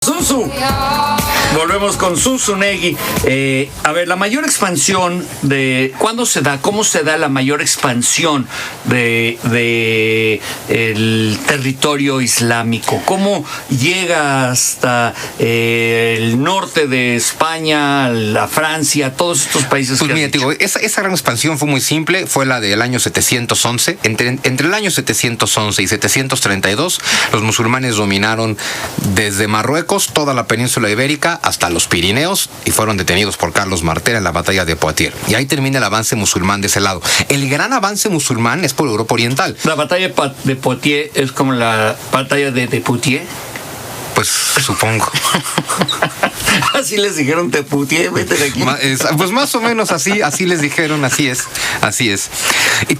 Susu. Volvemos con Zunzunegui. A ver, la mayor expansión de... ¿Cuándo se da? ¿Cómo se da la mayor expansión de el territorio islámico? ¿Cómo llega hasta el norte de España, la Francia, todos estos países? Pues mira, digo, esa gran expansión fue muy simple, fue la del año 711. Entre el año 711 y 732, los musulmanes dominaron desde Marruecos, toda la península ibérica, hasta los Pirineos, y fueron detenidos por Carlos Martel en la batalla de Poitiers. Y ahí termina el avance musulmán de ese lado. El gran avance musulmán es por Europa Oriental. ¿La batalla de Poitiers es como la batalla de Poitiers? Pues supongo. Así les dijeron, te putié, vete de aquí. Pues más o menos así les dijeron, así es.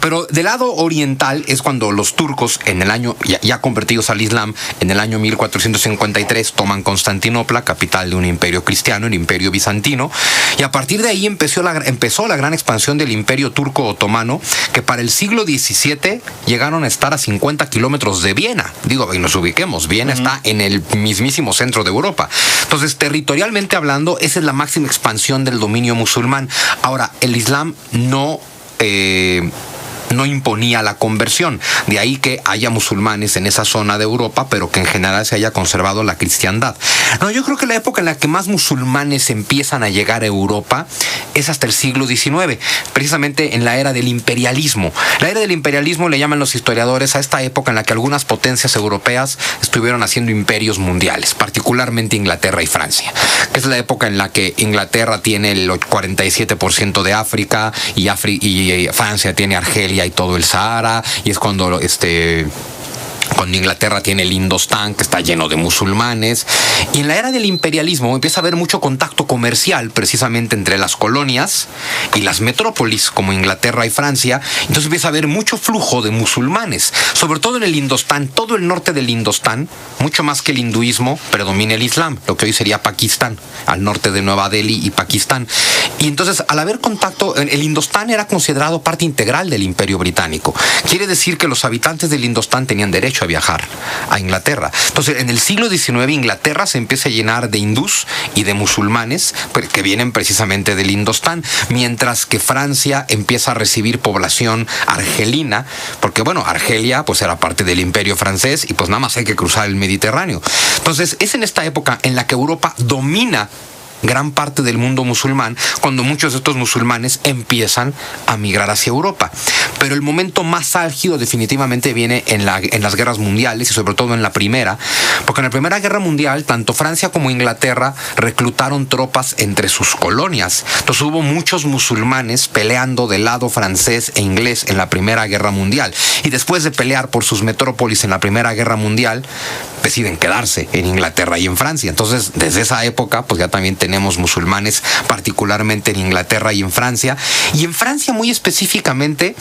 Pero del lado oriental es cuando los turcos, en el año, ya convertidos al Islam, en el año 1453, toman Constantinopla, capital de un imperio cristiano, el imperio bizantino, y a partir de ahí empezó la gran expansión del imperio turco otomano, que para el siglo XVII llegaron a estar a 50 kilómetros de Viena. Digo, y nos ubiquemos, Viena está en el mismísimo centro de Europa. Entonces, territorialmente hablando, esa es la máxima expansión del dominio musulmán. Ahora, el Islam no imponía la conversión. De ahí que haya musulmanes en esa zona de Europa, pero que en general se haya conservado la cristiandad. No, yo creo que la época en la que más musulmanes empiezan a llegar a Europa es hasta el siglo XIX, precisamente en la era del imperialismo. La era del imperialismo le llaman los historiadores a esta época en la que algunas potencias europeas estuvieron haciendo imperios mundiales, particularmente Inglaterra y Francia. Es la época en la que Inglaterra tiene el 47% de África y Francia tiene Argelia y todo el Sahara, y es cuando Inglaterra tiene el Indostán, que está lleno de musulmanes. Y en la era del imperialismo empieza a haber mucho contacto comercial, precisamente entre las colonias y las metrópolis, como Inglaterra y Francia. Entonces empieza a haber mucho flujo de musulmanes, sobre todo en el Indostán, todo el norte del Indostán, mucho más que el hinduismo, predomina el Islam, lo que hoy sería Pakistán, al norte de Nueva Delhi y Pakistán. Y entonces, al haber contacto, el Indostán era considerado parte integral del Imperio Británico. Quiere decir que los habitantes del Indostán tenían derecho a viajar a Inglaterra. Entonces, en el siglo XIX, Inglaterra se empieza a llenar de hindús y de musulmanes que vienen precisamente del Indostán, mientras que Francia empieza a recibir población argelina, porque bueno, Argelia pues era parte del Imperio francés y pues nada más hay que cruzar el Mediterráneo. Entonces, es en esta época en la que Europa domina gran parte del mundo musulmán, cuando muchos de estos musulmanes empiezan a migrar hacia Europa. Pero el momento más álgido definitivamente viene en las guerras mundiales, y sobre todo en la primera, porque en la Primera Guerra Mundial tanto Francia como Inglaterra reclutaron tropas entre sus colonias. Entonces hubo muchos musulmanes peleando del lado francés e inglés en la Primera Guerra Mundial, y después de pelear por sus metrópolis en la Primera Guerra Mundial deciden quedarse en Inglaterra y en Francia. Entonces, desde esa época pues ya también tenemos musulmanes, particularmente en Inglaterra y en Francia. Y en Francia muy específicamente,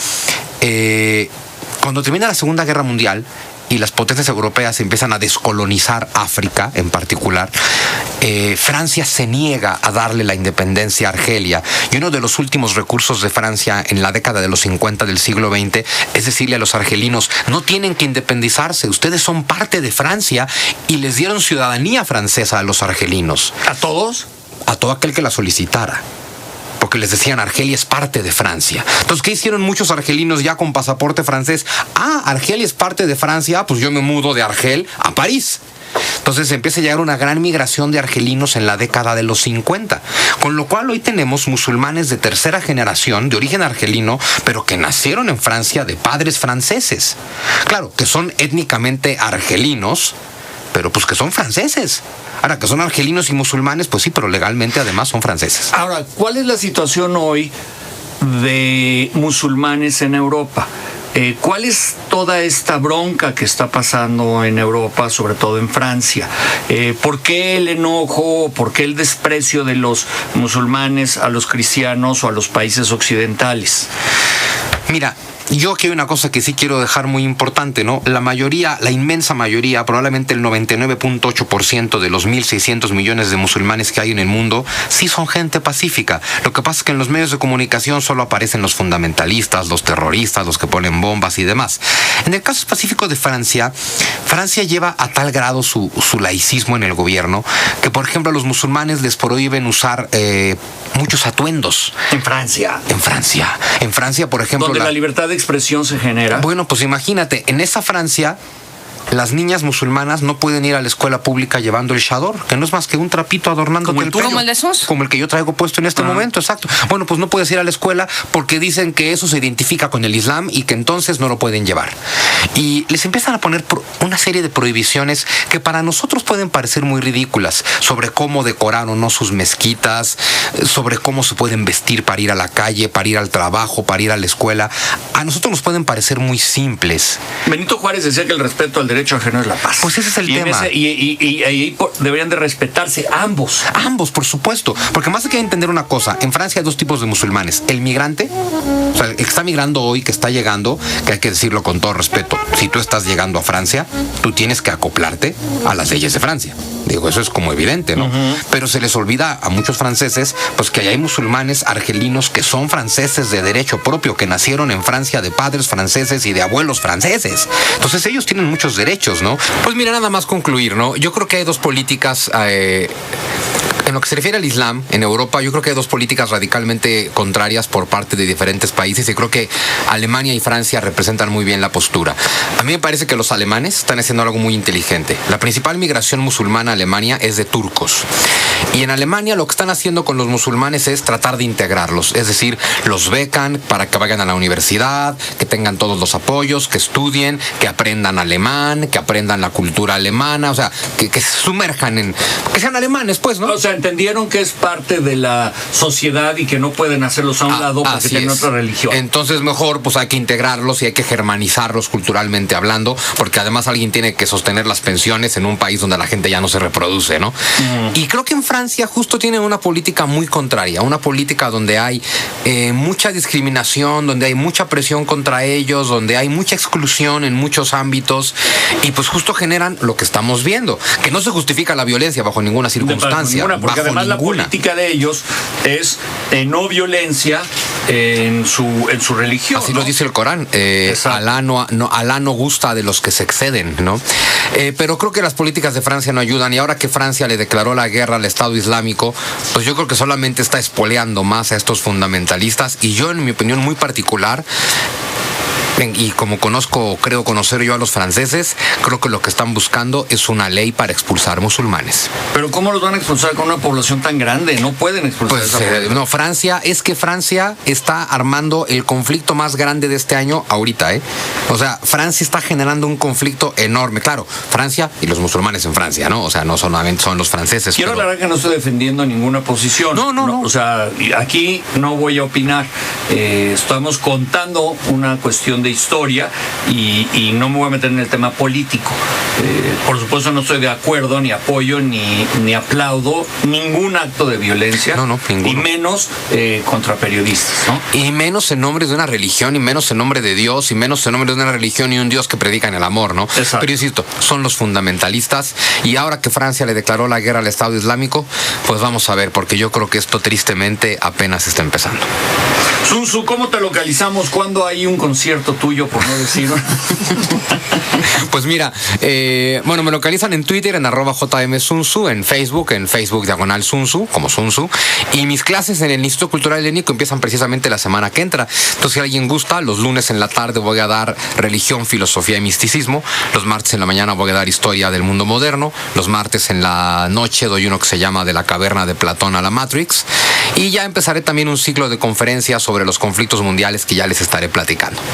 cuando termina la Segunda Guerra Mundial y las potencias europeas empiezan a descolonizar África en particular, Francia se niega a darle la independencia a Argelia. Y uno de los últimos recursos de Francia en la década de los 50 del siglo XX es decirle a los argelinos: no tienen que independizarse, ustedes son parte de Francia, y les dieron ciudadanía francesa a los argelinos. ¿A todos? A todo aquel que la solicitara, porque les decían Argelia es parte de Francia. Entonces, ¿qué hicieron muchos argelinos ya con pasaporte francés? Argelia es parte de Francia, pues yo me mudo de Argel a París. Entonces empieza a llegar una gran migración de argelinos en la década de los 50, con lo cual hoy tenemos musulmanes de tercera generación, de origen argelino, pero que nacieron en Francia de padres franceses. Claro, que son étnicamente argelinos, pero pues que son franceses. Ahora, que son argelinos y musulmanes, pues sí, pero legalmente además son franceses. Ahora, ¿cuál es la situación hoy de musulmanes en Europa? ¿Cuál es toda esta bronca que está pasando en Europa, sobre todo en Francia? ¿Por qué el enojo, por qué el desprecio de los musulmanes a los cristianos o a los países occidentales? Mira, yo aquí hay una cosa que sí quiero dejar muy importante, ¿no? La inmensa mayoría, probablemente el 99.8% de los 1.600 millones de musulmanes que hay en el mundo, sí son gente pacífica. Lo que pasa es que en los medios de comunicación solo aparecen los fundamentalistas, los terroristas, los que ponen bombas y demás. En el caso específico de Francia, Francia lleva a tal grado su laicismo en el gobierno que, por ejemplo, a los musulmanes les prohíben usar muchos atuendos. En Francia. En Francia, por ejemplo... Donde la libertad de expresión se genera. Bueno, pues imagínate, en esa Francia... las niñas musulmanas no pueden ir a la escuela pública llevando el chador, que no es más que un trapito adornando el pelo. ¿Como el de Sus? Como el que yo traigo puesto en este momento, exacto. Bueno, pues no puedes ir a la escuela porque dicen que eso se identifica con el Islam y que entonces no lo pueden llevar. Y les empiezan a poner una serie de prohibiciones que para nosotros pueden parecer muy ridículas, sobre cómo decorar o no sus mezquitas, sobre cómo se pueden vestir para ir a la calle, para ir al trabajo, para ir a la escuela. A nosotros nos pueden parecer muy simples. Benito Juárez decía que el respeto al derecho ajeno es la paz. Pues ese es el tema. Y ahí deberían de respetarse ambos. Ambos, por supuesto. Porque más hay que entender una cosa. En Francia hay dos tipos de musulmanes. El migrante, o sea, el que está migrando hoy, que está llegando, que hay que decirlo con todo respeto. Si tú estás llegando a Francia, tú tienes que acoplarte a las leyes de Francia. Digo, eso es como evidente, ¿no? Pero se les olvida a muchos franceses, pues que hay musulmanes argelinos que son franceses de derecho propio, que nacieron en Francia de padres franceses y de abuelos franceses. Entonces ellos tienen muchos derechos, ¿no? Pues mira, nada más concluir, ¿no? Yo creo que hay dos políticas... en lo que se refiere al Islam, en Europa, yo creo que hay dos políticas radicalmente contrarias por parte de diferentes países y creo que Alemania y Francia representan muy bien la postura. A mí me parece que los alemanes están haciendo algo muy inteligente. La principal migración musulmana a Alemania es de turcos. Y en Alemania lo que están haciendo con los musulmanes es tratar de integrarlos. Es decir, los becan para que vayan a la universidad, que tengan todos los apoyos, que estudien, que aprendan alemán, que aprendan la cultura alemana, o sea, que se sumerjan que sean alemanes, pues, ¿no? O sea, entendieron que es parte de la sociedad y que no pueden hacerlos a un lado porque tienen otra religión. Entonces mejor pues hay que integrarlos y hay que germanizarlos culturalmente hablando, porque además alguien tiene que sostener las pensiones en un país donde la gente ya no se reproduce, ¿no? Y creo que en Francia justo tienen una política muy contraria, una política donde hay mucha discriminación, donde hay mucha presión contra ellos, donde hay mucha exclusión en muchos ámbitos y pues justo generan lo que estamos viendo, que no se justifica la violencia bajo ninguna circunstancia. Porque además la política de ellos es no violencia en su religión. Así, ¿no? Lo dice el Corán. Alá no gusta de los que se exceden, ¿no? Pero creo que las políticas de Francia no ayudan y ahora que Francia le declaró la guerra al Estado Islámico, pues yo creo que solamente está espoleando más a estos fundamentalistas y yo, en mi opinión muy particular, y como creo conocer yo a los franceses, creo que lo que están buscando es una ley para expulsar musulmanes. Pero ¿cómo los van a expulsar con una población tan grande? No pueden expulsar esa población. No, Francia está armando el conflicto más grande de este año ahorita, ¿eh? O sea, Francia está generando un conflicto enorme. Claro, Francia y los musulmanes en Francia, ¿no? O sea, no solamente son los franceses. Quiero aclarar que no estoy defendiendo ninguna posición. No. O sea, aquí no voy a opinar. Estamos contando una cuestión de historia y no me voy a meter en el tema político. Por supuesto no estoy de acuerdo, ni apoyo, ni aplaudo ningún acto de violencia, ninguno. Y menos contra periodistas, ¿no? Y menos en nombre de una religión, y menos en nombre de Dios, y menos en nombre de una religión y un Dios que predican el amor, ¿no? Exacto. Pero insisto, son los fundamentalistas y ahora que Francia le declaró la guerra al Estado Islámico, pues vamos a ver, porque yo creo que esto tristemente apenas está empezando. Sun Tzu, ¿cómo te localizamos? ¿Cuándo hay un concierto tuyo, por no decir? Pues mira, me localizan en Twitter en @JMSunzu, en Facebook /Sunzu, como Sun Tzu, y mis clases en el Instituto Cultural Helénico empiezan precisamente la semana que entra. Entonces, si alguien gusta, los lunes en la tarde voy a dar religión, filosofía y misticismo, los martes en la mañana voy a dar historia del mundo moderno, los martes en la noche doy uno que se llama De la caverna de Platón a la Matrix, y ya empezaré también un ciclo de conferencias sobre los conflictos mundiales que ya les estaré platicando.